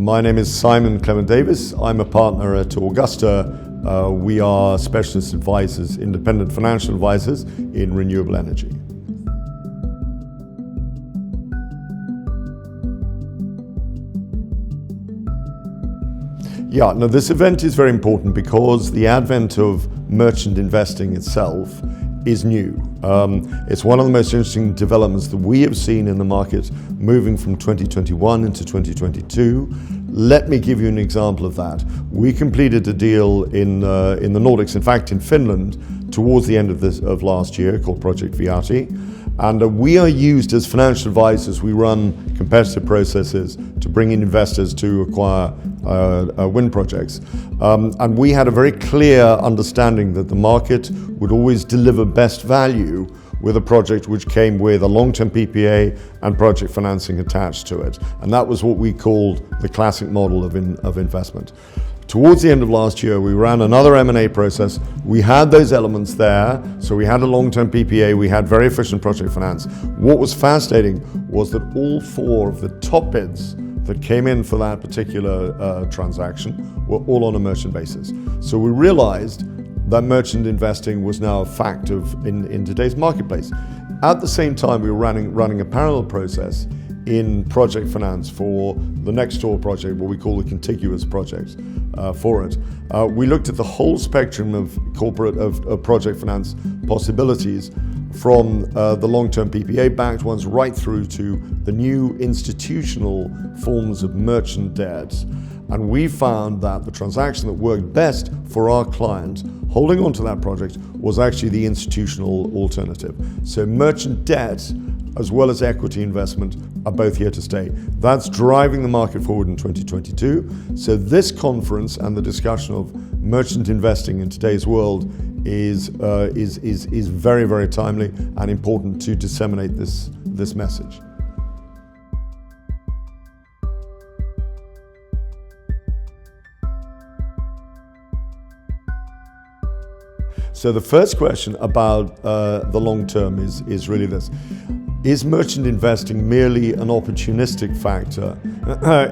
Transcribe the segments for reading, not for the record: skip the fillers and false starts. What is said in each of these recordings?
My name is Clement Davies. I'm a partner at Augusta. We are specialist advisors, independent financial advisors in renewable energy. Yeah, now this event is very important because the advent of merchant investing itself is new. It's one of the most interesting developments that we have seen in the market moving from 2021 into 2022. Let me give you an example of that. We completed a deal in the Nordics, in fact in Finland, towards the end of last year, called Project Viati. And we are used as financial advisors. We run competitive processes to bring in investors to acquire wind projects. And we had a very clear understanding that the market would always deliver best value with a project which came with a long-term PPA and project financing attached to it. And that was what we called the classic model of investment. Towards the end of last year, we ran another M&A process. We had those elements there. So we had a long-term PPA, we had very efficient project finance. What was fascinating was that all four of the top bids that came in for that particular transaction were all on a merchant basis. So we realized that merchant investing was now a fact in today's marketplace. At the same time, we were running a parallel process in project finance for the next door project, what we call the contiguous project for it. We looked at the whole spectrum of project finance possibilities, from the long-term PPA-backed ones right through to the new institutional forms of merchant debt. And we found that the transaction that worked best for our client holding on to that project was actually the institutional alternative. So merchant debt as well as equity investment are both here to stay. That's driving the market forward in 2022. So this conference and the discussion of merchant investing in today's world is very, very timely and important to disseminate this message. So the first question about the long term is really this. Is merchant investing merely an opportunistic factor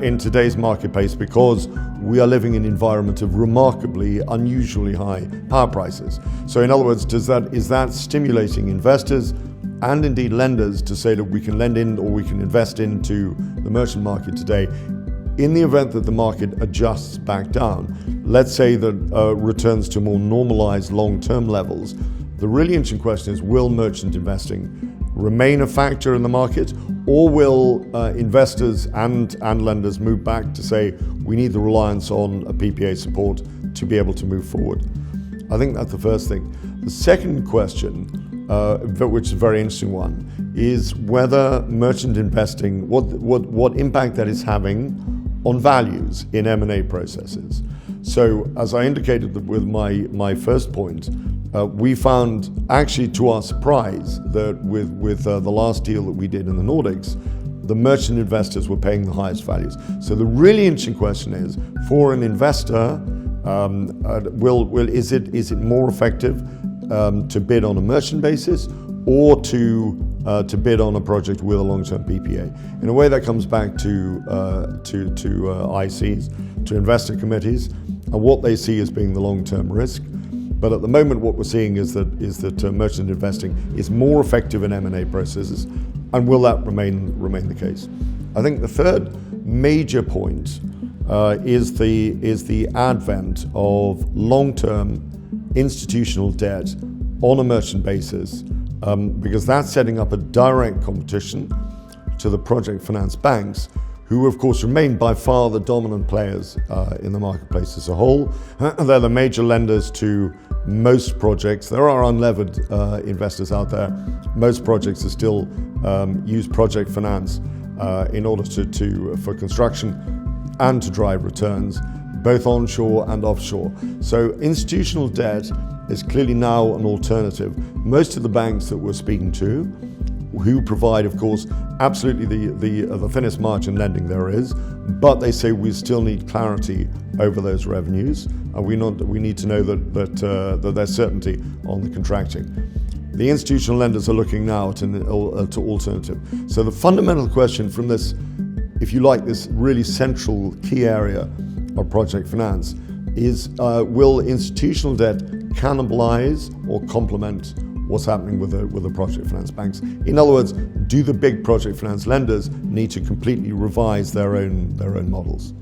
in today's marketplace because we are living in an environment of remarkably, unusually high power prices? So in other words, is that stimulating investors and indeed lenders to say that we can lend in or we can invest into the merchant market today? In the event that the market adjusts back down, let's say that returns to more normalized long-term levels, the really interesting question is, will merchant investing remain a factor in the market, or will investors and lenders move back to say we need the reliance on a PPA support to be able to move forward? I think that's the first thing. The second question, which is a very interesting one, is whether merchant investing, what impact that is having on values in M&A processes. So as I indicated with my first point, we found, actually to our surprise, that with the last deal that we did in the Nordics, the merchant investors were paying the highest values. So the really interesting question is, for an investor, is it more effective to bid on a merchant basis or to bid on a project with a long-term PPA? In a way, that comes back to ICs, to investor committees, and what they see as being the long-term risk. But at the moment, what we're seeing is that merchant investing is more effective in M&A processes, and will that remain the case? I think the third major point is the advent of long-term institutional debt on a merchant basis, because that's setting up a direct competition to the project finance banks, who of course remain by far the dominant players in the marketplace as a whole. They're the major lenders to most projects. There are unlevered investors out there. Most projects are still use project finance in order for construction and to drive returns, both onshore and offshore. So institutional debt is clearly now an alternative. Most of the banks that we're speaking to, who provide, of course, absolutely the thinnest margin lending there is, but they say we still need clarity over those revenues, and we need to know that there's certainty on the contracting. The institutional lenders are looking now to alternative. So the fundamental question from this if you like, this really central key area of project finance is will institutional debt cannibalize or complement what's happening with the project finance banks? In other words, do the big project finance lenders need to completely revise their own models?